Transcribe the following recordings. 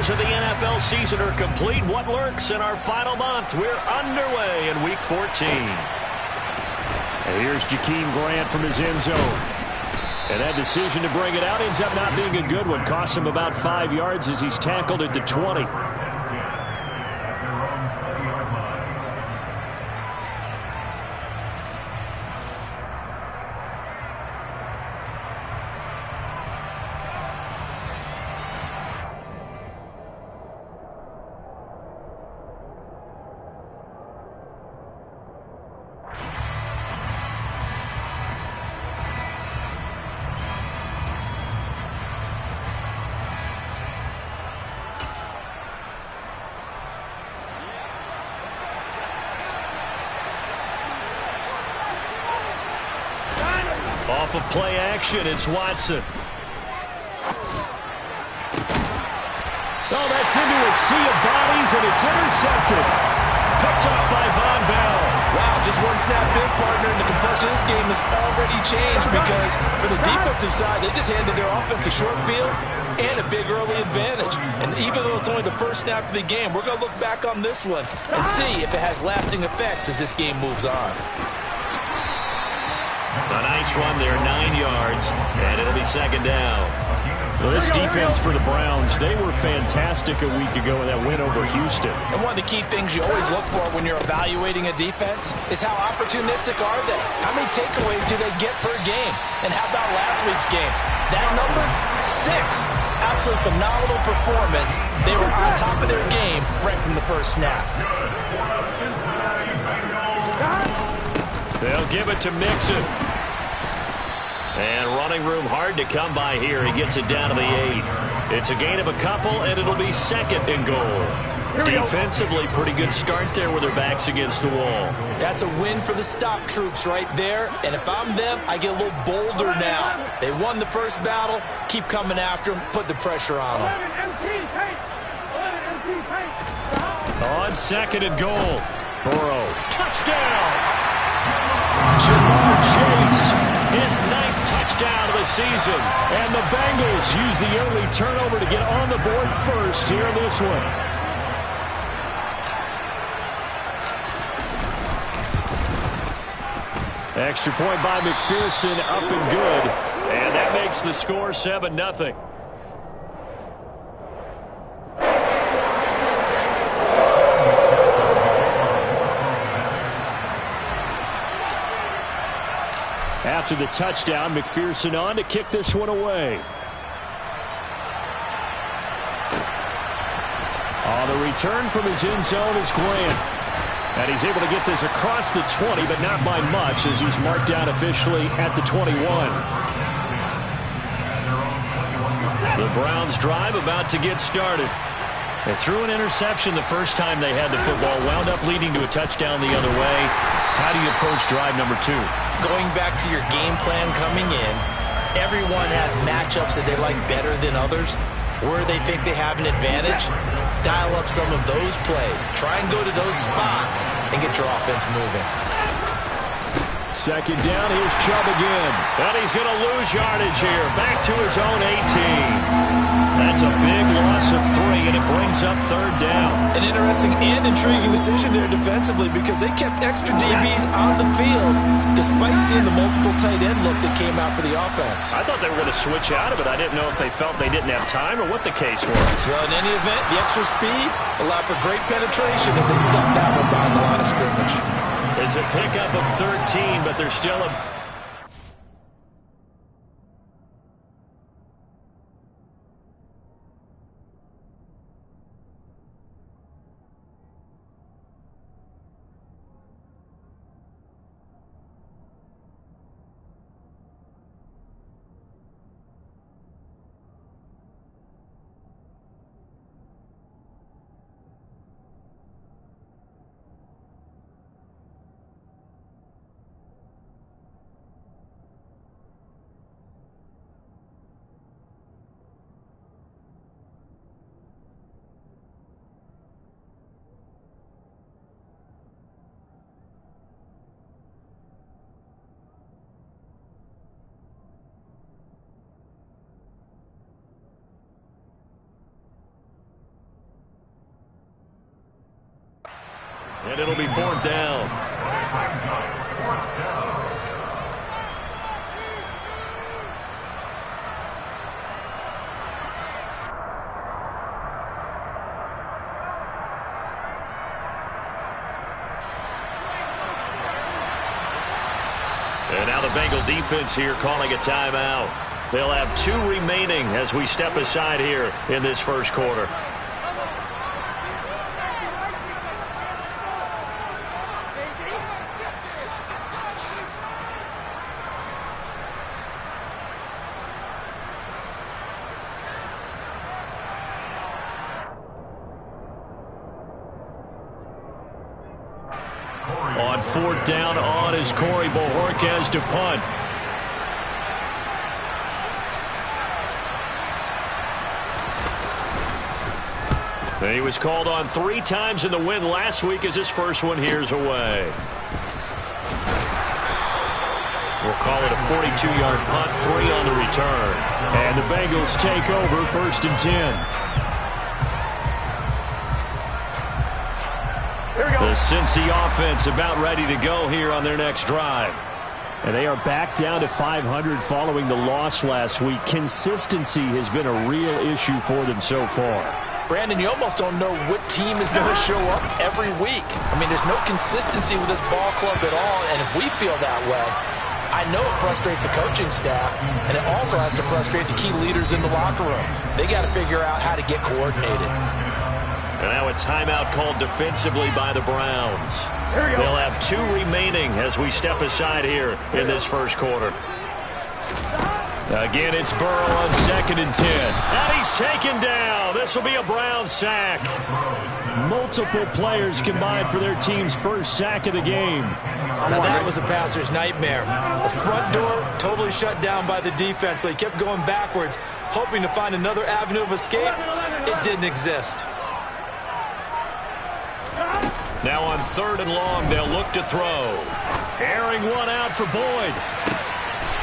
games of the NFL season are complete. What lurks in our final month? We're underway in Week 14. And here's Jakeem Grant from his end zone. And that decision to bring it out ends up not being a good one. Costs him about 5 yards as he's tackled at the 20. Off of play action, it's Watson. Oh, that's into a sea of bodies, and it's intercepted. Picked off by Von Bell. Wow, just one snap in, partner, and the complexion of this game has already changed because for the defensive side, they just handed their offense a short field and a big early advantage. And even though it's only the first snap of the game, we're going to look back on this one and see if it has lasting effects as this game moves on. A nice run there, 9 yards, and it'll be second down. Well, this defense for the Browns, they were fantastic a week ago in that win over Houston. And one of the key things you always look for when you're evaluating a defense is how opportunistic are they? How many takeaways do they get per game? And how about last week's game? That number, 6. Absolutely phenomenal performance. They were on top of their game right from the first snap. They'll give it to Mixon. And running room hard to come by here. He gets it down to the 8. It's a gain of a couple, and it'll be second and goal. Defensively, pretty good start there with their backs against the wall. That's a win for the stop troops right there. And if I'm them, I get a little bolder now. They won the first battle. Keep coming after them. Put the pressure on them. On second and goal. Burrow. Touchdown! Jamar Chase. His 9th touchdown of the season. And the Bengals use the early turnover to get on the board first here in this one. Extra point by McPherson, up and good. And that makes the score 7-0. After the touchdown, McPherson on to kick this one away. The return from his end zone is Grant. And he's able to get this across the 20, but not by much as he's marked down officially at the 21. The Browns drive about to get started. They threw an interception the first time they had the football, wound up leading to a touchdown the other way. How do you approach drive number 2? Going back to your game plan coming in, everyone has matchups that they like better than others. Where they think they have an advantage, dial up some of those plays. Try and go to those spots and get your offense moving. Second down, here's Chubb again. And he's going to lose yardage here. Back to his own 18. That's a big loss of 3, and it brings up third down. An interesting and intriguing decision there defensively because they kept extra DBs on the field despite seeing the multiple tight end look that came out for the offense. I thought they were going to switch out of it. I didn't know if they felt they didn't have time or what the case was. Well, in any event, the extra speed allowed for great penetration as they stuffed that one behind the line of scrimmage. It's a pickup of 13, but there's still a... And it'll be 4th down. And now the Bengal defense here calling a timeout. They'll have 2 remaining as we step aside here in this first quarter. On 4th down, on is Corey Bojorquez to punt. He was called on 3 times in the win last week as his first one here's away. We'll call it a 42-yard punt, 3 on the return. And the Bengals take over 1st and 10. The Cincy offense about ready to go here on their next drive. And they are back down to 500 following the loss last week. Consistency has been a real issue for them so far. Brandon, you almost don't know what team is going to show up every week. I mean, there's no consistency with this ball club at all, and if we feel that way, I know it frustrates the coaching staff, and it also has to frustrate the key leaders in the locker room. They got to figure out how to get coordinated. And now a timeout called defensively by the Browns. They'll have 2 remaining as we step aside here in this first quarter. Again, it's Burrow on 2nd and 10. And he's taken down. This will be a Browns sack. Multiple players combined for their team's first sack of the game. Now that was a passer's nightmare. The front door totally shut down by the defense, so he kept going backwards, hoping to find another avenue of escape. It didn't exist. Now on 3rd and long, they'll look to throw. Airing one out for Boyd.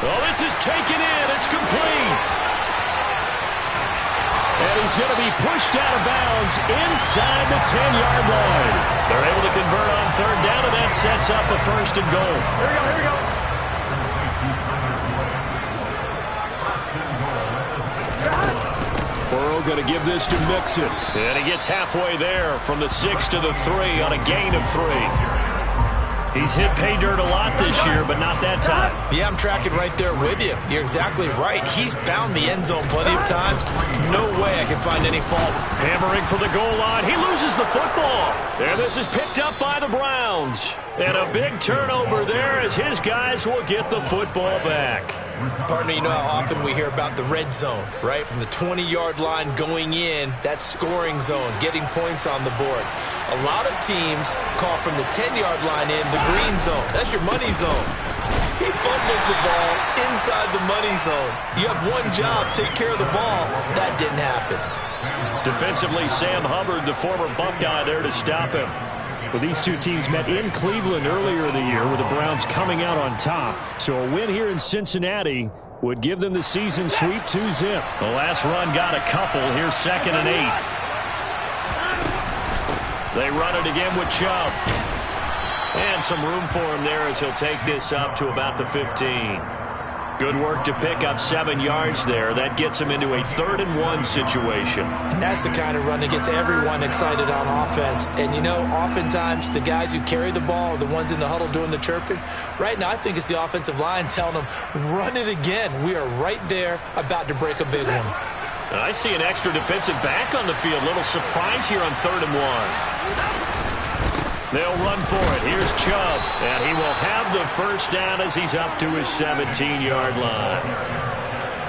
Oh, this is taken in. It's complete. And he's going to be pushed out of bounds inside the 10-yard line. They're able to convert on 3rd down, and that sets up a 1st and goal. Here we go. Burrow going to give this to Mixon. And he gets halfway there from the 6 to the 3 on a gain of 3. He's hit pay dirt a lot this year, but not that time. Yeah, I'm tracking right there with you. You're exactly right. He's found the end zone plenty of times. No way I can find any fault. Hammering for the goal line. He loses the football. And this is picked up by the Browns. And a big turnover there as his guys will get the football back. Partner, you know how often we hear about the red zone, right? From the 20-yard line going in, that scoring zone, getting points on the board. A lot of teams call from the 10-yard line in the green zone. That's your money zone. He fumbles the ball inside the money zone. You have one job, take care of the ball. That didn't happen. Defensively, Sam Hubbard, the former Buckeye, there to stop him. Well, these two teams met in Cleveland earlier in the year with the Browns coming out on top. So a win here in Cincinnati would give them the season sweep 2-zip. The last run got a couple. Here's 2nd and 8. They run it again with Chubb. And some room for him there as he'll take this up to about the 15. Good work to pick up 7 yards there. That gets him into a 3rd and 1 situation. And that's the kind of run that gets everyone excited on offense. And, you know, oftentimes the guys who carry the ball are the ones in the huddle doing the chirping. Right now, I think it's the offensive line telling them, run it again. We are right there about to break a big one. I see an extra defensive back on the field. Little surprise here on 3rd and 1. They'll run for it. Here's Chubb. And he will have the first down as he's up to his 17-yard line.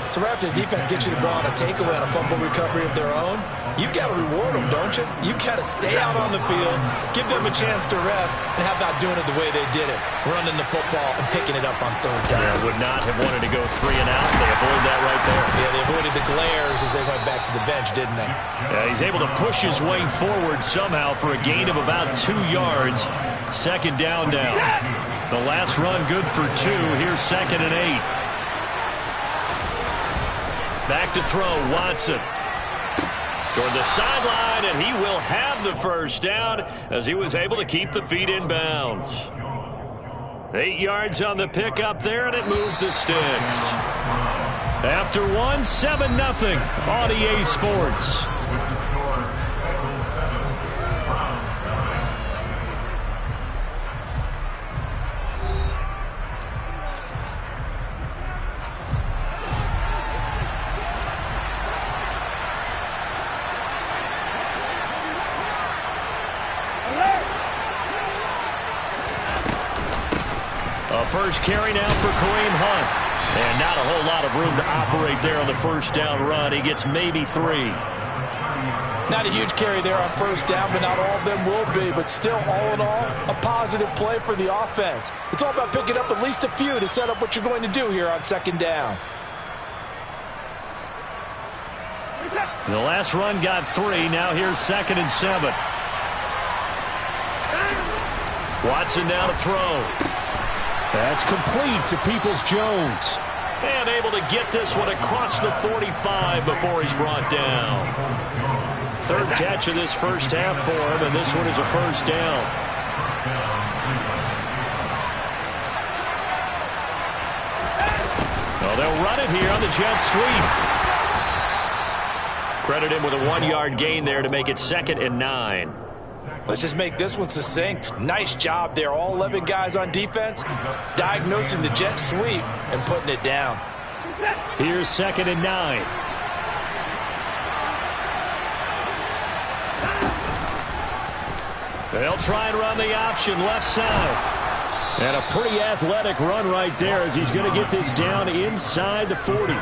So right after the defense gets you the ball on a takeaway and a fumble recovery of their own, you've got to reward them, don't you? You've got to stay out on the field, give them a chance to rest, and how about doing it the way they did it, running the football and picking it up on 3rd down. Yeah, would not have wanted to go 3 and out. They avoided that right there. Yeah, they avoided the glares as they went back to the bench, didn't they? Yeah, he's able to push his way forward somehow for a gain of about 2 yards. 2nd down now. The last run good for 2. Here's 2nd and 8. Back to throw, Watson. Toward the sideline. line, and he will have the first down as he was able to keep the feet in bounds. 8 yards on the pickup there, and it moves the sticks. After 1, 7-0 on EA Sports. First carry now for Kareem Hunt. And not a whole lot of room to operate there on the first down run. He gets maybe 3. Not a huge carry there on first down, but not all of them will be. But still, all in all, a positive play for the offense. It's all about picking up at least a few to set up what you're going to do here on second down. The last run got 3. Now here's 2nd and 7. Watson now to throw. That's complete to Peoples-Jones. And able to get this one across the 45 before he's brought down. 3rd catch of this first half for him, and this one is a first down. Well, they'll run it here on the jet sweep. Credit him with a 1-yard gain there to make it 2nd and 9. Let's just make this one succinct. Nice job there. All 11 guys on defense diagnosing the jet sweep and putting it down. Here's 2nd and 9. They'll try and run the option left side. And a pretty athletic run right there as he's going to get this down inside the 40.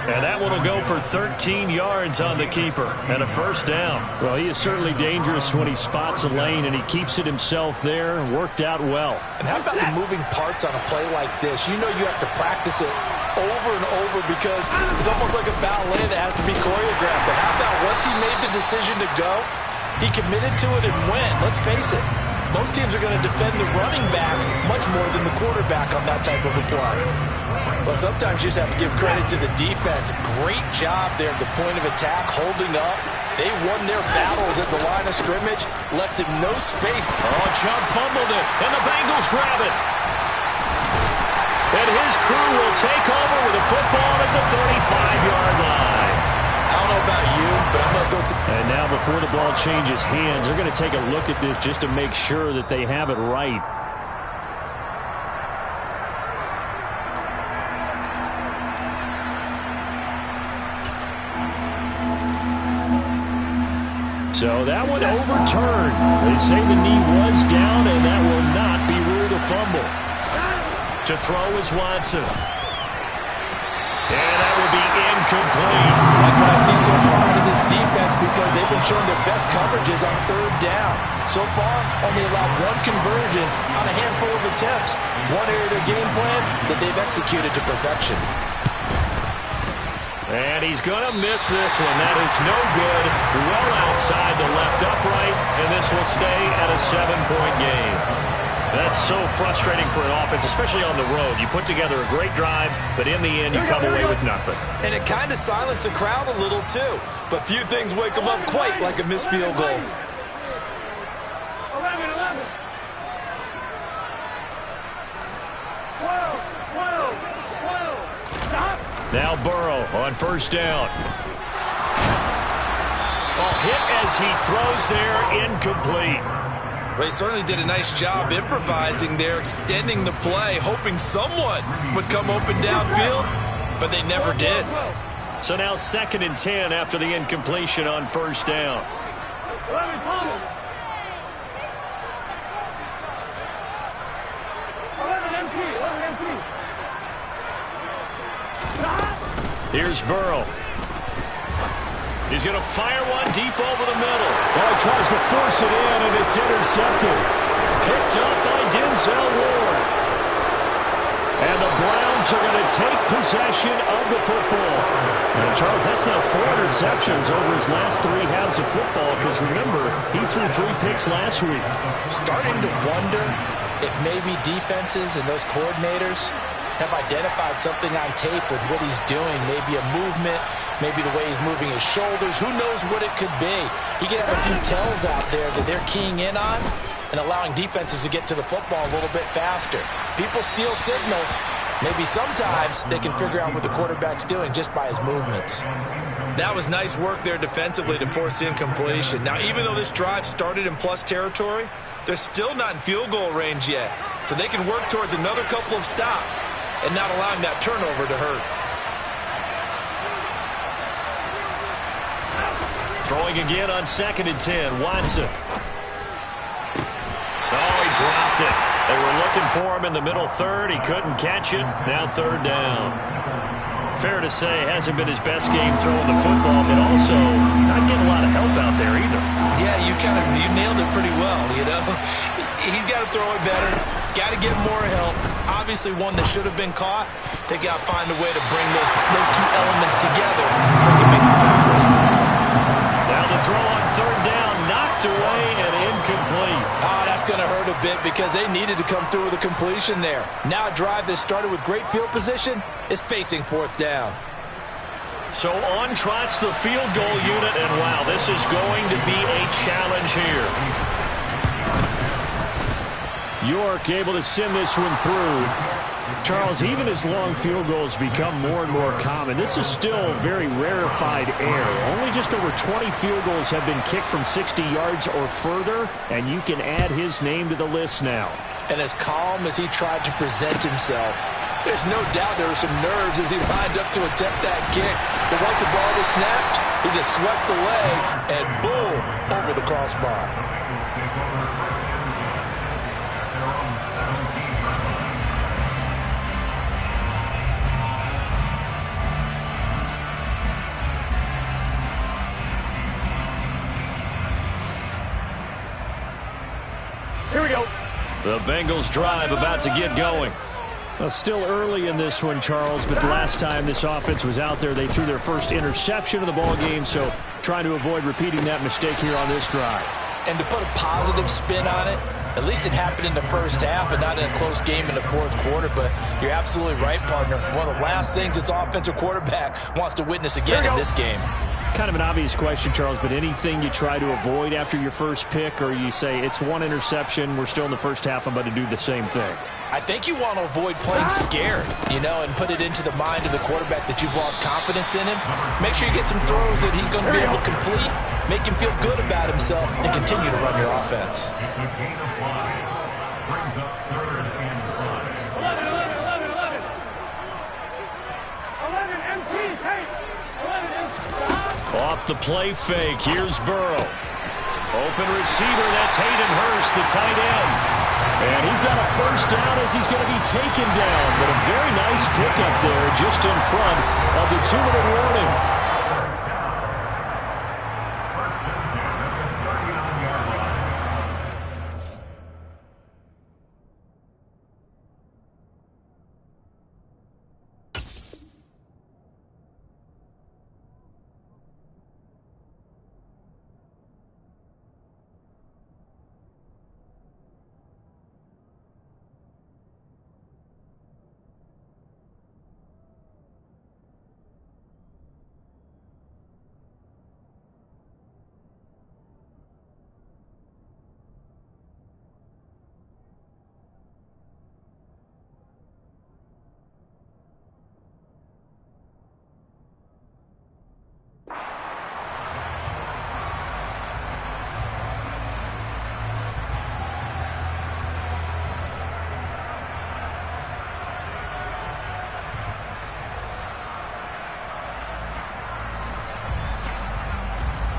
And that one will go for 13 yards on the keeper and a first down. Well, he is certainly dangerous when he spots a lane, and he keeps it himself there. Worked out well. And how about the moving parts on a play like this? You know you have to practice it over and over because it's almost like a ballet that has to be choreographed. But how about once he made the decision to go, he committed to it and went. Let's face it. Most teams are going to defend the running back much more than the quarterback on that type of a play. Well, sometimes you just have to give credit to the defense. Great job there at the point of attack, holding up. They won their battles at the line of scrimmage, left him no space. Oh, Chubb fumbled it, and the Bengals grab it. And his crew will take over with a football at the 35-yard line. I don't know about you, but I'm going to go to... And now before the ball changes hands, they're going to take a look at this just to make sure that they have it right. So that one overturned. They say the knee was down, and that will not be ruled a fumble. To throw is Watson. And that will be incomplete. Like what I see so far out of this defense because they've been showing their best coverages on 3rd down. So far, only allowed 1 conversion on a handful of attempts. One area of their game plan that they've executed to perfection. And he's going to miss this one. That is no good. Well outside the left upright, and this will stay at a 7-point game. That's so frustrating for an offense, especially on the road. You put together a great drive, but in the end, you come away with nothing. And it kind of silenced the crowd a little, too. But few things wake them up quite like a missed field goal. 11. Stop. Now Burrow on first down. Well, hit as he throws there, incomplete. Well, he certainly did a nice job improvising there, extending the play, hoping someone would come open downfield, but they never did. So now 2nd and 10 after the incompletion on first down. Here's Burrow. He's going to fire one deep over the middle. Well, he tries to force it in, and it's intercepted. Picked up by Denzel Ward. And the Browns are going to take possession of the football. Now, Charles, that's now 4 interceptions over his last 3 halves of football, because remember, he threw 3 picks last week. Starting to wonder if maybe defenses and those coordinators have identified something on tape with what he's doing, maybe a movement maybe the way he's moving his shoulders. Who knows what it could be? He could have a few tells out there that they're keying in on and allowing defenses to get to the football a little bit faster. People steal signals. Maybe sometimes they can figure out what the quarterback's doing just by his movements. That was nice work there defensively to force incompletion. Now, even though this drive started in plus territory, they're still not in field goal range yet. So they can work towards another couple of stops and not allowing that turnover to hurt. Throwing again on 2nd and 10. Watson. Oh, he dropped it. They were looking for him in the middle third. He couldn't catch it. Now 3rd down. Fair to say, hasn't been his best game throwing the football, but also not getting a lot of help out there either. Yeah, you nailed it pretty well, you know. He's got to throw it better. Got to get more help. Obviously one that should have been caught. They got to find a way to bring those two elements together so they can make some progress in this one. Now the throw on 3rd down, knocked away and incomplete. Oh, that's going to hurt a bit because they needed to come through with a completion there. Now a drive that started with great field position is facing 4th down. So on trots the field goal unit, and wow, this is going to be a challenge here. York able to send this one through. Charles, even as long field goals become more and more common, this is still very rarefied air. Only just over 20 field goals have been kicked from 60 yards or further, and you can add his name to the list now. And as calm as he tried to present himself, there's no doubt there were some nerves as he lined up to attempt that kick. But once the ball was snapped, he just swept the leg and boom, over the crossbar. Here we go. The Bengals drive about to get going. Well, still early in this one, Charles, but the last time this offense was out there, they threw their first interception of the ball game, so trying to avoid repeating that mistake here on this drive. And to put a positive spin on it, at least it happened in the first half and not in a close game in the 4th quarter, but you're absolutely right, partner. One of the last things this offensive quarterback wants to witness again in this game. Kind of an obvious question, Charles, but anything you try to avoid after your first pick, or you say it's one interception, we're still in the first half, I'm about to do the same thing? I think you want to avoid playing scared, you know, and put it into the mind of the quarterback that you've lost confidence in him. Make sure you get some throws that he's going to be able to complete, make him feel good about himself, and continue to run your offense. Off the play fake, here's Burrow. Open receiver, that's Hayden Hurst, the tight end. And he's got a first down as he's going to be taken down. But a very nice pickup there just in front of the 2-minute warning.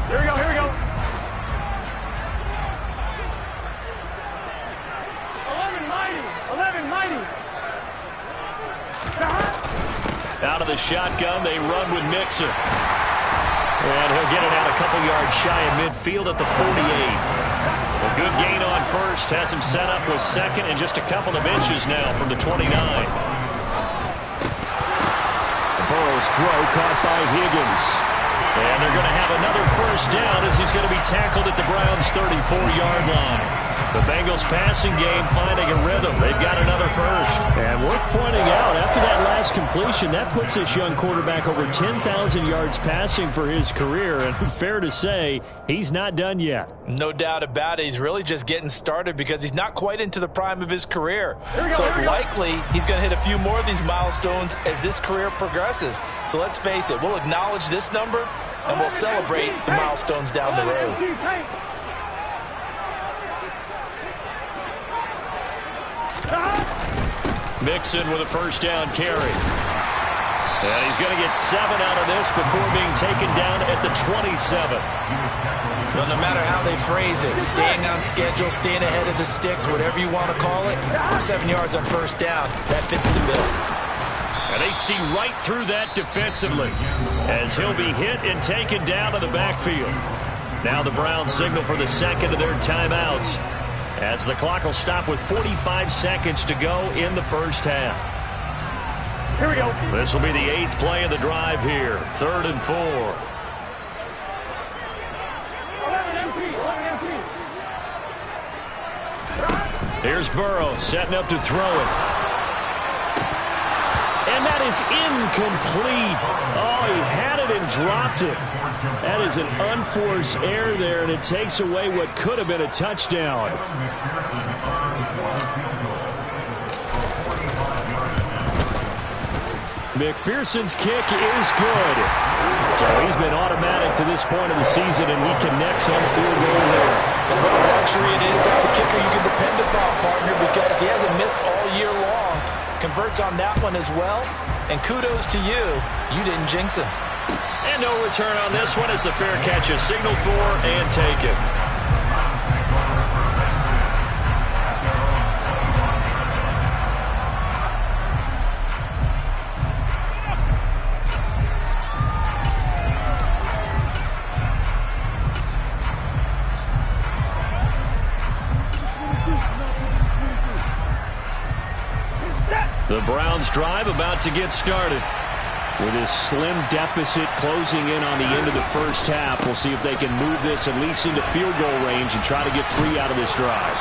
Here we go, here we go. 11 mighty. Out of the shotgun, they run with Mixon. And he'll get it out a couple yards shy of midfield at the 48. A good gain on first, has him set up with 2nd and just a couple of inches now from the 29. Burrow's throw caught by Higgins. And they're going to have another first down as he's going to be tackled at the Browns' 34-yard line. The Bengals Charles' passing game finding a rhythm. They've got another first. And worth pointing out, after that last completion, that puts this young quarterback over 10,000 yards passing for his career. And fair to say, he's not done yet. No doubt about it. He's really just getting started because he's not quite into the prime of his career. So it's likely he's going to hit a few more of these milestones as this career progresses. So let's face it, we'll acknowledge this number and we'll celebrate the milestones down the road. Mixon with a first down carry. And he's going to get 7 out of this before being taken down at the 27. Well, no matter how they phrase it, staying on schedule, staying ahead of the sticks, whatever you want to call it, 7 yards on first down, that fits the bill. And they see right through that defensively as he'll be hit and taken down to the backfield. Now the Browns signal for the second of their timeouts as the clock will stop with 45 seconds to go in the first half. Here we go. This will be the 8th play of the drive here. 3rd and 4. Here's Burrow setting up to throw it. And that is incomplete. Oh, he had it and dropped it. That is an unforced error there, and it takes away what could have been a touchdown. McPherson's kick is good. So he's been automatic to this point of the season, and he connects on the field goal there. And what a luxury it is to have a kicker you can depend upon, partner, because he hasn't missed all year long. Converts on that one as well. And kudos to you. You didn't jinx him. And no return on this one as the fair catch is signaled for and taken. The Browns drive about to get started. With his slim deficit closing in on the end of the first half, we'll see if they can move this at least into field goal range and try to get 3 out of this drive.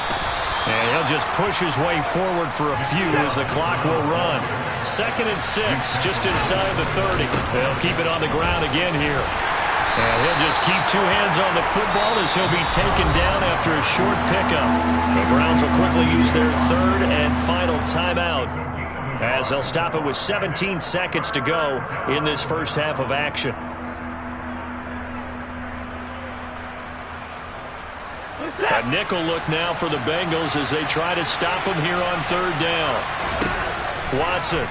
And he'll just push his way forward for a few as the clock will run. 2nd and 6, just inside the 30. They'll keep it on the ground again here. And he'll just keep 2 hands on the football as he'll be taken down after a short pickup. The Browns will quickly use their 3rd and final timeout, as they'll stop it with 17 seconds to go in this first half of action. A nickel look now for the Bengals as they try to stop him here on 3rd down. Watson.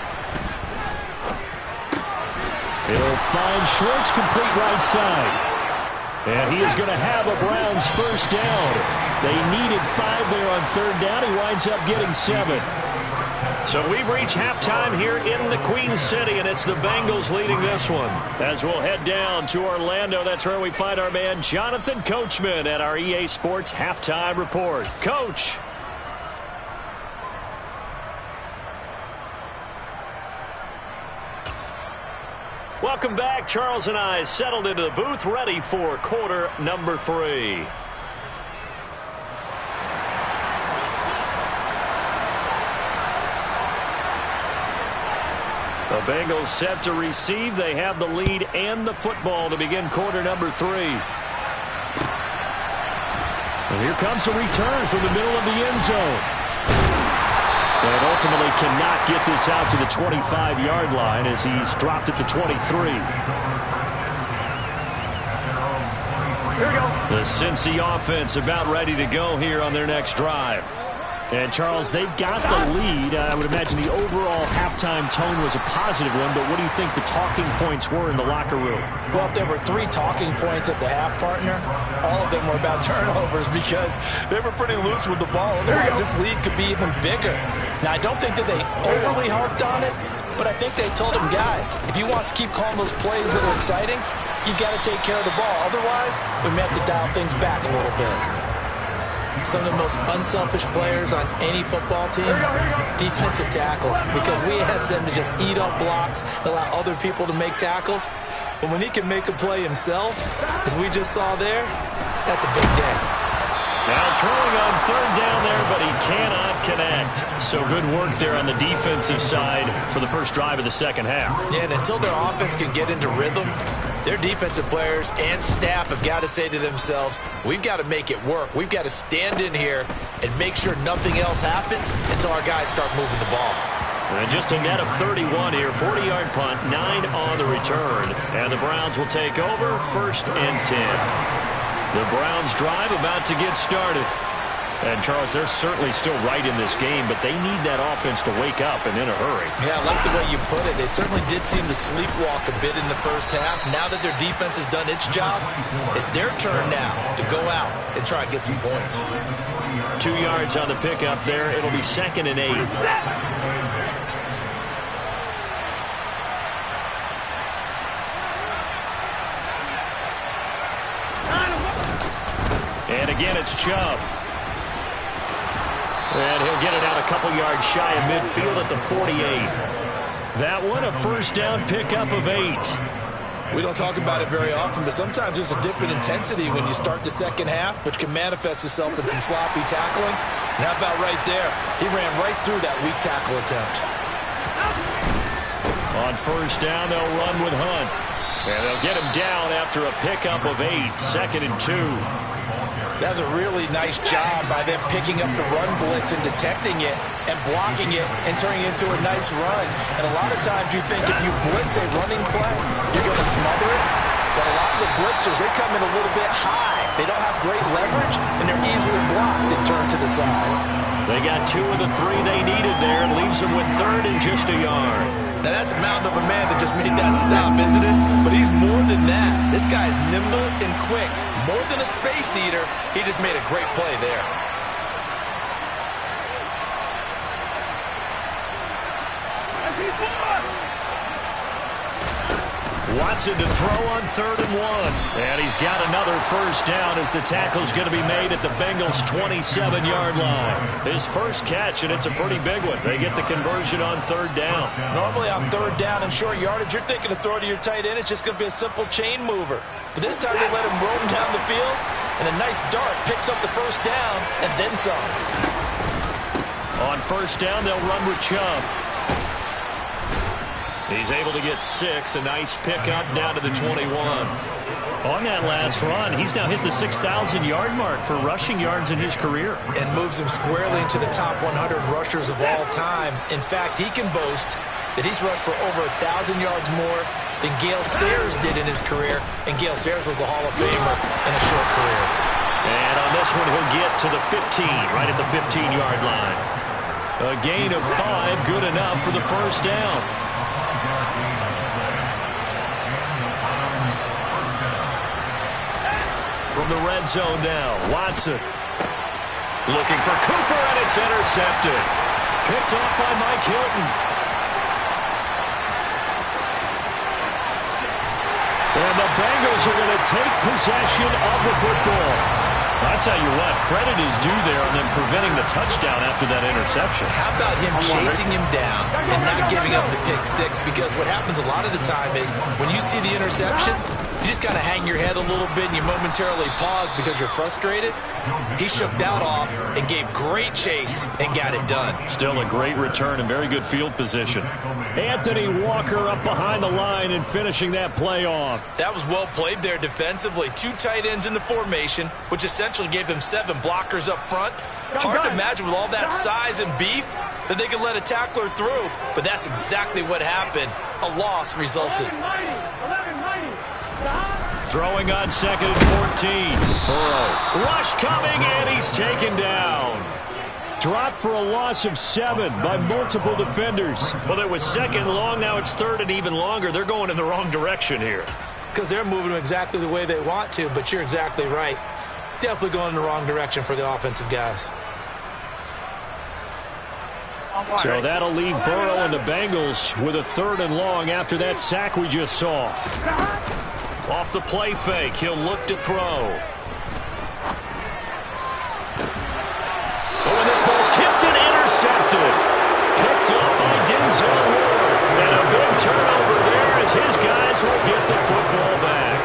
He'll find Schwartz complete right side. And he is going to have a Browns first down. They needed 5 there on 3rd down. He winds up getting 7. So we've reached halftime here in the Queen City, and it's the Bengals leading this one. As we'll head down to Orlando, that's where we find our man Jonathan Coachman at our EA Sports Halftime Report. Coach. Welcome back. Charles and I settled into the booth, ready for quarter number 3. The Bengals set to receive. They have the lead and the football to begin quarter number 3. And here comes a return from the middle of the end zone. And ultimately cannot get this out to the 25-yard line as he's dropped it to 23. Here we go. The Cincy offense about ready to go here on their next drive. And, Charles, they've got the lead. I would imagine the overall halftime tone was a positive one, but what do you think the talking points were in the locker room? Well, if there were 3 talking points at the half, partner, all of them were about turnovers because they were pretty loose with the ball. Otherwise, this lead could be even bigger. Now, I don't think that they overly harped on it, but I think they told him, guys, if you want to keep calling those plays that are exciting, you've got to take care of the ball. Otherwise, we may have to dial things back a little bit. Some of the most unselfish players on any football team, defensive tackles, because we ask them to just eat up blocks, allow other people to make tackles. But when he can make a play himself, as we just saw there, that's a big day. Now throwing on third down there, but he cannot connect. So good work there on the defensive side for the first drive of the second half. Yeah, and until their offense can get into rhythm, their defensive players and staff have got to say to themselves, we've got to make it work. We've got to stand in here and make sure nothing else happens until our guys start moving the ball. And just a net of 31 here, 40-yard punt, 9 on the return. And the Browns will take over, 1st and 10. The Browns drive about to get started. And, Charles, they're certainly still right in this game, but they need that offense to wake up and in a hurry. Yeah, I like the way you put it. They certainly did seem to sleepwalk a bit in the first half. Now that their defense has done its job, it's their turn now to go out and try and get some points. 2 yards on the pickup there. It'll be 2nd and 8. And again, it's Chubb. And he'll get it out a couple yards shy of midfield at the 48. That one, a first down pickup of 8. We don't talk about it very often, but sometimes there's a dip in intensity when you start the second half, which can manifest itself in some sloppy tackling. And how about right there? He ran right through that weak tackle attempt. On first down, they'll run with Hunt. And they'll get him down after a pickup of 8, 2nd and 2. That's a really nice job by them picking up the run blitz and detecting it and blocking it and turning it into a nice run. And a lot of times you think if you blitz a running play, you're going to smother it. But a lot of the blitzers, they come in a little bit high. They don't have great leverage, and they're easily blocked and turned to the side. They got 2 of the 3 they needed there and leaves them with 3rd and just a yard. Now that's a mountain of a man that just made that stop, isn't it? But he's more than that. This guy's nimble and quick. More than a space eater, he just made a great play there. Watson to throw on 3rd and 1. And he's got another first down as the tackle's going to be made at the Bengals' 27-yard line. His first catch, and it's a pretty big one. They get the conversion on 3rd down. Normally on 3rd down and short yardage, you're thinking to throw to your tight end. It's just going to be a simple chain mover. But this time they let him roam down the field, and a nice dart picks up the first down and then some. On first down, they'll run with Chubb. He's able to get 6. A nice pickup down to the 21. On that last run, he's now hit the 6,000-yard mark for rushing yards in his career. And moves him squarely into the top 100 rushers of all time. In fact, he can boast that he's rushed for over 1,000 yards more than Gale Sayers did in his career. And Gale Sayers was a Hall of Famer in a short career. And on this one, he'll get to the 15, right at the 15-yard line. A gain of 5, good enough for the first down. From the red zone now, Watson. Looking for Cooper, and it's intercepted. Picked off by Mike Hilton. And the Bengals are going to take possession of the football. I'll tell you what, credit is due there on them preventing the touchdown after that interception. How about him chasing him down and not giving up the pick 6? Because what happens a lot of the time is when you see the interception, you just kind of hang your head a little bit and you momentarily pause because you're frustrated. He shook that off and gave great chase and got it done. Still a great return and very good field position. Anthony Walker up behind the line and finishing that play off. That was well played there defensively. 2 tight ends in the formation, which essentially gave them 7 blockers up front. Hard to imagine with all that size and beef that they could let a tackler through, but that's exactly what happened. A loss resulted. Throwing on 2nd and 14. Burrow. Rush coming, and he's taken down. Dropped for a loss of 7 by multiple defenders. Well, it was 2nd long. Now it's 3rd and even longer. They're going in the wrong direction here. Because they're moving them exactly the way they want to, but you're exactly right. Definitely going in the wrong direction for the offensive guys. So that'll leave Burrow and the Bengals with a 3rd and long after that sack we just saw. Off the play fake, he'll look to throw. Oh, and this ball's tipped and intercepted. Picked up by Denzel Ward. And a big turnover there as his guys will get the football back.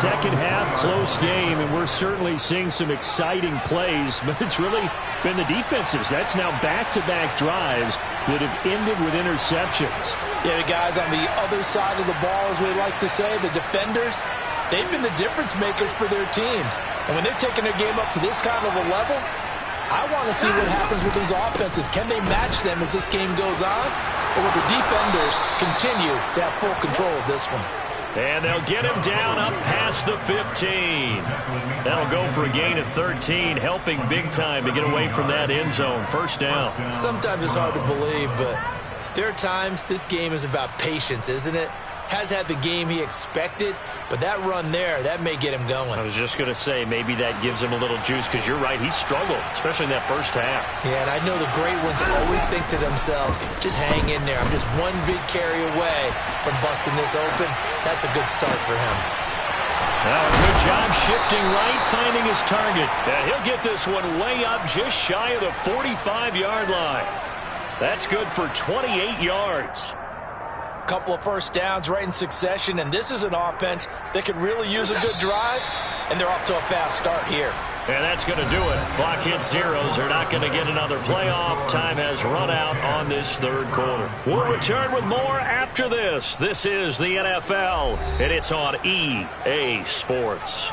second half, close game, and we're certainly seeing some exciting plays, but it's really been the defensives. That's now back-to-back drives that have ended with interceptions. Yeah, the guys on the other side of the ball, as we like to say, the defenders, they've been the difference makers for their teams. And when they're taking their game up to this kind of a level, I want to see what happens with these offenses. Can they match them as this game goes on? Or will the defenders continue to have full control of this one? And they'll get him down up past the 15. That'll go for a gain of 13, helping big time to get away from that end zone. First down. Sometimes it's hard to believe, but there are times this game is about patience, isn't it? Has had the game he expected, but that run there, that may get him going. I was just going to say, maybe that gives him a little juice, because you're right, he struggled, especially in that first half. Yeah, and I know the great ones always think to themselves, just hang in there. I'm just one big carry away from busting this open. That's a good start for him. Now, a good job shifting right, finding his target. And he'll get this one way up just shy of the 45-yard line. That's good for 28 yards. Couple of first downs right in succession, and this is an offense that could really use a good drive, and they're off to a fast start here. And that's going to do it. Clock hits zeros. They're not going to get another playoff. Time has run out on this third quarter. We'll return with more after this. This is the NFL, and it's on EA Sports.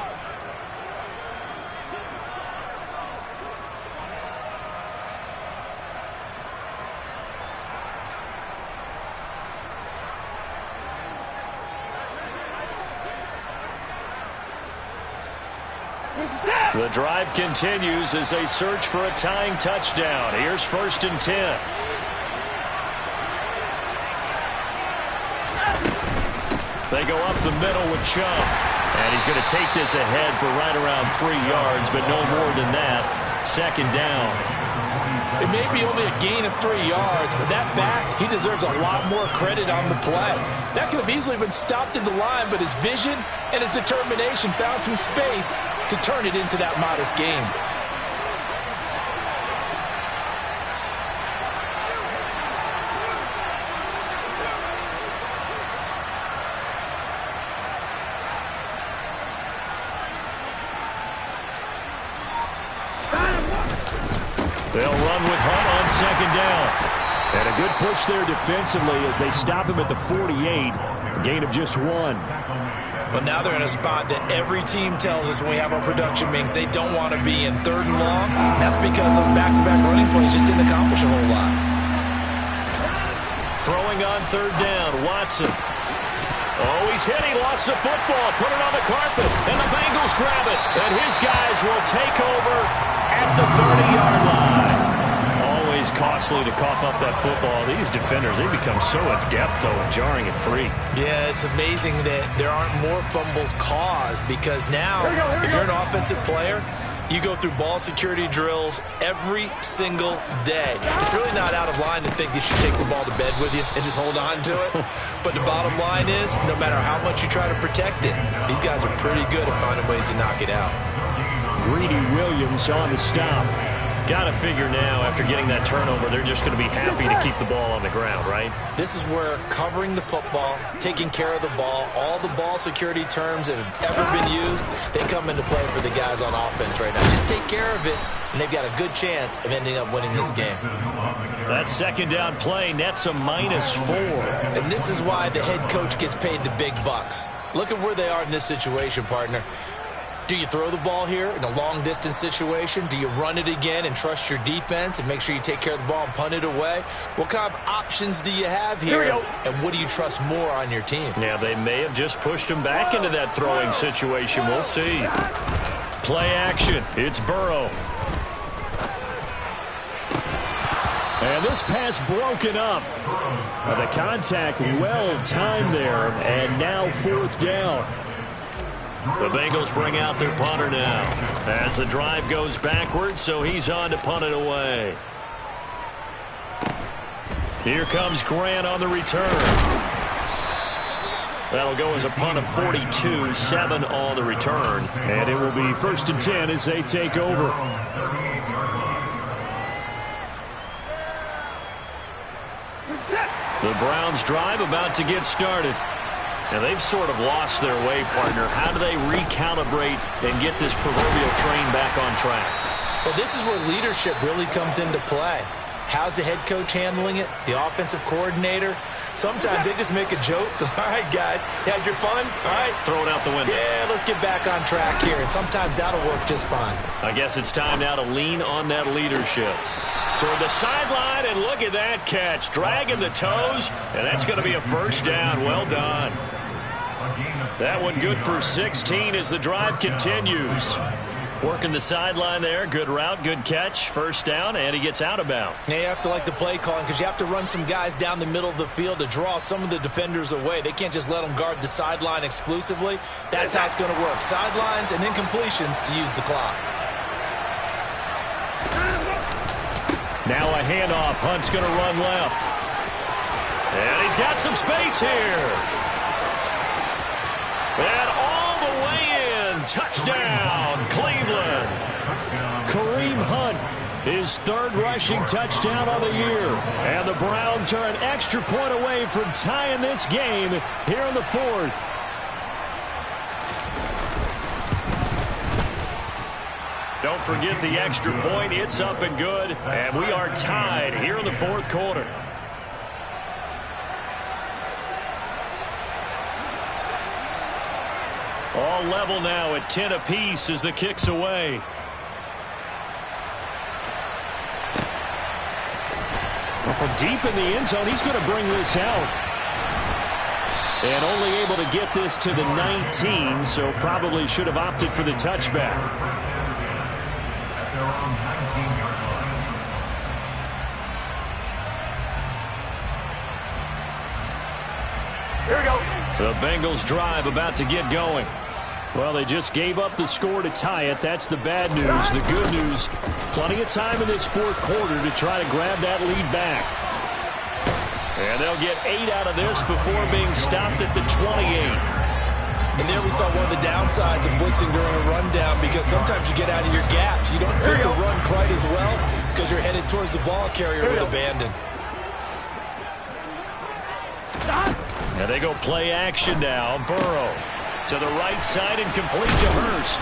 The drive continues as they search for a tying touchdown. Here's 1st and 10. They go up the middle with Chubb. And he's going to take this ahead for right around 3 yards, but no more than that. 2nd down. It may be only a gain of 3 yards, but that back, he deserves a lot more credit on the play. That could have easily been stopped at the line, but his vision and his determination found some space to turn it into that modest gain. They'll run with Hunt on 2nd down. And a good push there defensively as they stop him at the 48. A gain of just 1. Well, now they're in a spot that every team tells us when we have our production meetings they don't want to be in 3rd and long. That's because those back-to-back running plays just didn't accomplish a whole lot. Throwing on 3rd down, Watson. Oh, he's hit. He lost the football. Put it on the carpet. And the Bengals grab it. And his guys will take over at the 30-yard line. Always costly to cough up that football. These defenders, they become so adept, though, at jarring it free. Yeah, it's amazing that there aren't more fumbles caused because now, if you're an offensive player, you go through ball security drills every single day. It's really not out of line to think that you take the ball to bed with you and just hold on to it. But the bottom line is, no matter how much you try to protect it, these guys are pretty good at finding ways to knock it out. Greedy Williams on the stop. Got to figure now, after getting that turnover, they're just going to be happy to keep the ball on the ground, right? This is where covering the football, taking care of the ball, all the ball security terms that have ever been used, they come into play for the guys on offense right now. Just take care of it, and they've got a good chance of ending up winning this game. That 2nd down play nets a -4. And this is why the head coach gets paid the big bucks. Look at where they are in this situation, partner. Do you throw the ball here in a long-distance situation? Do you run it again and trust your defense and make sure you take care of the ball and punt it away? What kind of options do you have here? And what do you trust more on your team? Yeah, they may have just pushed him back into that throwing situation. We'll see. Play action. It's Burrow. And this pass broken up. The contact well-timed there, and now 4th down. The Bengals bring out their punter now as the drive goes backwards, so he's on to punt it away. Here comes Grant on the return. That'll go as a punt of 42, 7 on the return. And it will be 1st and 10 as they take over. The Browns drive about to get started. Now, they've sort of lost their way, partner. How do they recalibrate and get this proverbial train back on track? Well, this is where leadership really comes into play. How's the head coach handling it? The offensive coordinator? Sometimes they just make a joke. All right, guys, had your fun? All right. Throw it out the window. Yeah, let's get back on track here. And sometimes that'll work just fine. I guess it's time now to lean on that leadership. Toward the sideline, and look at that catch. Dragging the toes, and that's going to be a first down. Well done. That one good for 16 as the drive continues. Working the sideline there. Good route, good catch. First down, and he gets out of bounds. Now you have to like the play calling because you have to run some guys down the middle of the field to draw some of the defenders away. They can't just let them guard the sideline exclusively. That's how it's going to work. Sidelines and then completions to use the clock. Now a handoff. Hunt's going to run left. And he's got some space here. And all the way in. Touchdown, Cleveland. Kareem Hunt, his third rushing touchdown of the year. And the Browns are an extra point away from tying this game here in the fourth. Don't forget the extra point. It's up and good. And we are tied here in the fourth quarter. All level now at 10 apiece as the kick's away. Well, from deep in the end zone, he's going to bring this out. And only able to get this to the 19, so probably should have opted for the touchback. Here we go. The Bengals drive about to get going. Well, they just gave up the score to tie it. That's the bad news. The good news, plenty of time in this fourth quarter to try to grab that lead back. And they'll get 8 out of this before being stopped at the 28. And there we saw one of the downsides of blitzing during a rundown because sometimes you get out of your gaps. You don't fit the run quite as well because you're headed towards the ball carrier with abandon. And they go play action now. Burrow to the right side and complete to Hurst.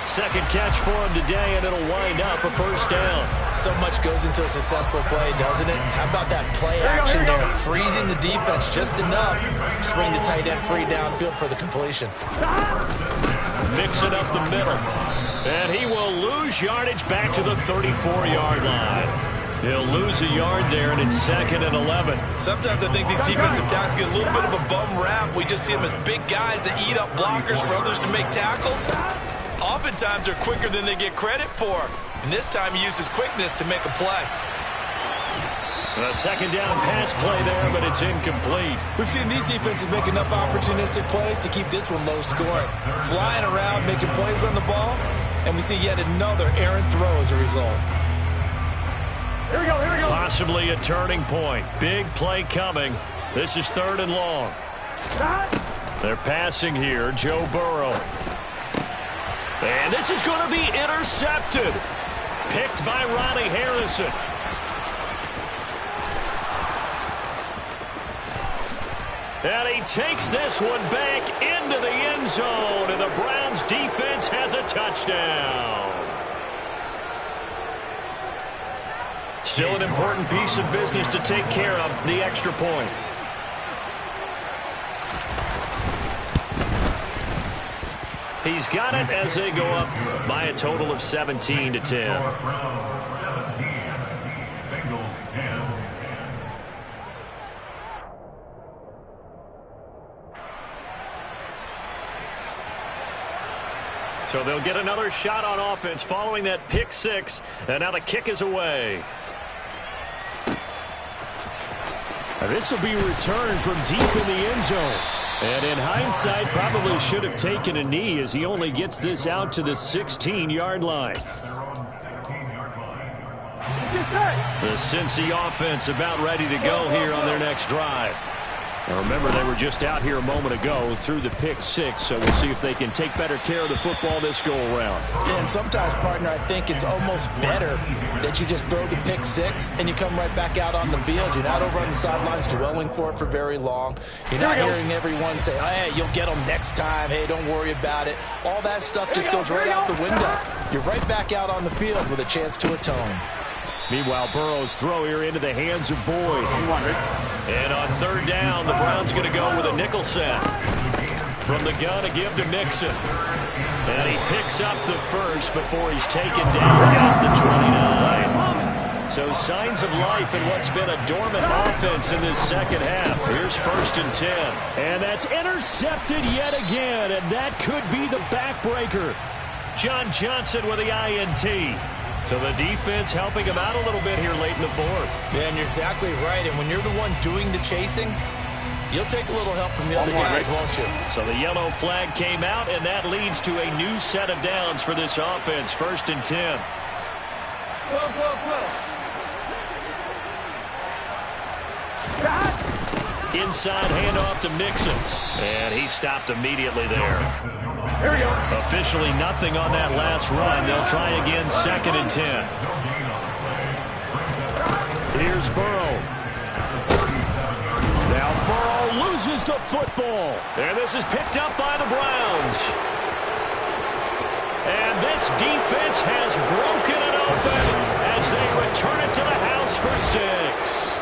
Second catch for him today, and it'll wind up a first down. So much goes into a successful play, doesn't it? How about that play action there? Freezing the defense just enough to bring the tight end free downfield for the completion. Mix it up the middle. And he will lose yardage back to the 34-yard line. He'll lose a yard there, and it's 2nd and 11. Sometimes I think these defensive tackles get a little bit of a bum rap. We just see them as big guys that eat up blockers for others to make tackles. Oftentimes they're quicker than they get credit for. And this time he uses quickness to make a play. A second down pass play there, but it's incomplete. We've seen these defenses make enough opportunistic plays to keep this one low scoring. Flying around, making plays on the ball, and we see yet another errant throw as a result. Here we go, here we go. Possibly a turning point. Big play coming. This is 3rd and long. They're passing here. Joe Burrow. And this is going to be intercepted. Picked by Ronnie Harrison. And he takes this one back into the end zone. And the Browns defense has a touchdown. Still an important piece of business to take care of, the extra point. He's got it as they go up by a total of 17 to 10. So they'll get another shot on offense following that pick six, and now the kick is away. This will be returned from deep in the end zone. And in hindsight, probably should have taken a knee as he only gets this out to the 16-yard line. The Cincy offense about ready to go here on their next drive. Now remember, they were just out here a moment ago through the pick six, so we'll see if they can take better care of the football this go-around. Yeah, and sometimes, partner, I think it's almost better that you just throw the pick six and you come right back out on the field. You're not over on the sidelines dwelling for it for very long. You're not hearing everyone say, hey, you'll get them next time. Hey, don't worry about it. All that stuff just goes right out the window. You're right back out on the field with a chance to atone. Meanwhile, Burrow's throw here into the hands of Boyd. And on third down, the Browns going to go with a nickel set. From the gun, a give to Mixon. And he picks up the first before he's taken down at the 29. So signs of life in what's been a dormant offense in this second half. Here's 1st and 10. And that's intercepted yet again, and that could be the backbreaker. John Johnson with the INT. So the defense helping him out a little bit here late in the fourth. Yeah, and you're exactly right. And when you're the one doing the chasing, you'll take a little help from the other guys, won't you? So the yellow flag came out, and that leads to a new set of downs for this offense. 1st and 10. Inside handoff to Mixon. And he stopped immediately there. Here we go. Officially nothing on that last run. They'll try again 2nd and 10. Here's Burrow. Now Burrow loses the football. And this is picked up by the Browns. And this defense has broken it open as they return it to the house for 6.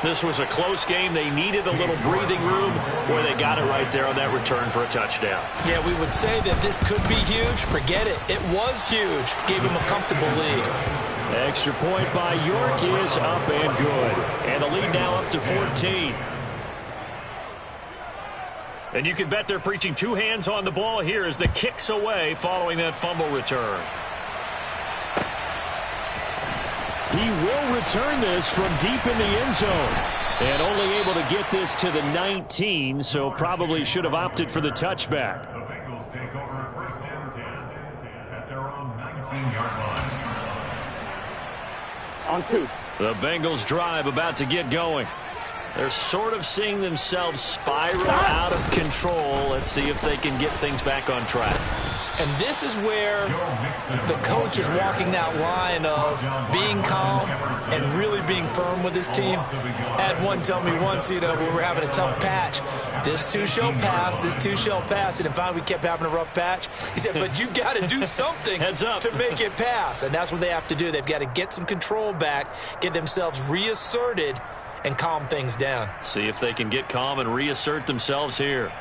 This was a close game. They needed a little breathing room. Boy, they got it right there on that return for a touchdown. Yeah, we would say that this could be huge. Forget it. It was huge. Gave him a comfortable lead. Extra point by York is up and good. And the lead now up to 14. And you can bet they're preaching 2 hands on the ball here as the kick's away following that fumble return. He will return this from deep in the end zone. And only able to get this to the 19, so probably should have opted for the touchback. The Bengals take over 1st and 10 at their own 19-yard line. On 2. The Bengals drive about to get going. They're sort of seeing themselves spiral out of control. Let's see if they can get things back on track. And this is where the coach is walking that line of being calm and really being firm with his team. Had one tell me once, when we were having a tough patch, this too shall pass, this too shall pass. And finally we kept having a rough patch. He said, but you've got to do something to make it pass. And that's what they have to do. They've got to get some control back, get themselves reasserted, and calm things down. See if they can get calm and reassert themselves here.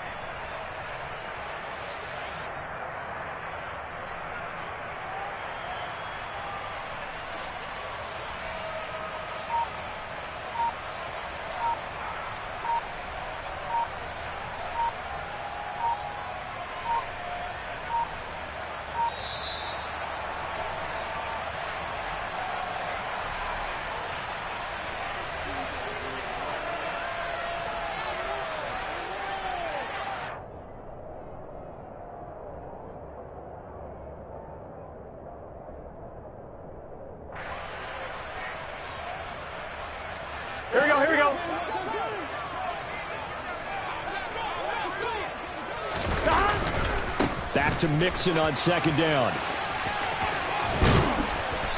Here we go. Back to Mixon on 2nd down.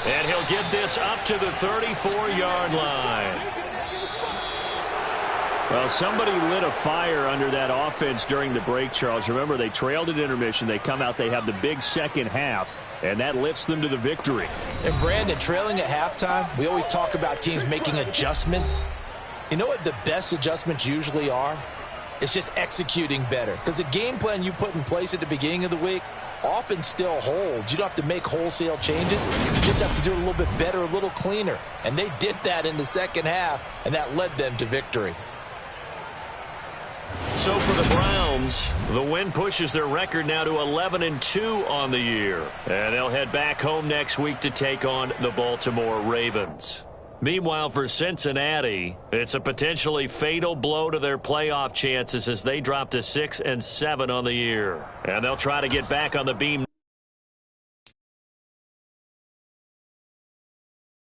And he'll get this up to the 34-yard line. Well, somebody lit a fire under that offense during the break, Charles. Remember, they trailed at intermission. They come out, they have the big second half, and that lifts them to the victory. And Brandon, trailing at halftime, we always talk about teams making adjustments. You know what the best adjustments usually are? It's just executing better. Because the game plan you put in place at the beginning of the week often still holds. You don't have to make wholesale changes. You just have to do it a little bit better, a little cleaner. And they did that in the second half, and that led them to victory. So for the Browns, the win pushes their record now to 11-2 on the year. And they'll head back home next week to take on the Baltimore Ravens. Meanwhile, for Cincinnati, it's a potentially fatal blow to their playoff chances as they drop to 6-7 on the year. And they'll try to get back on the beam.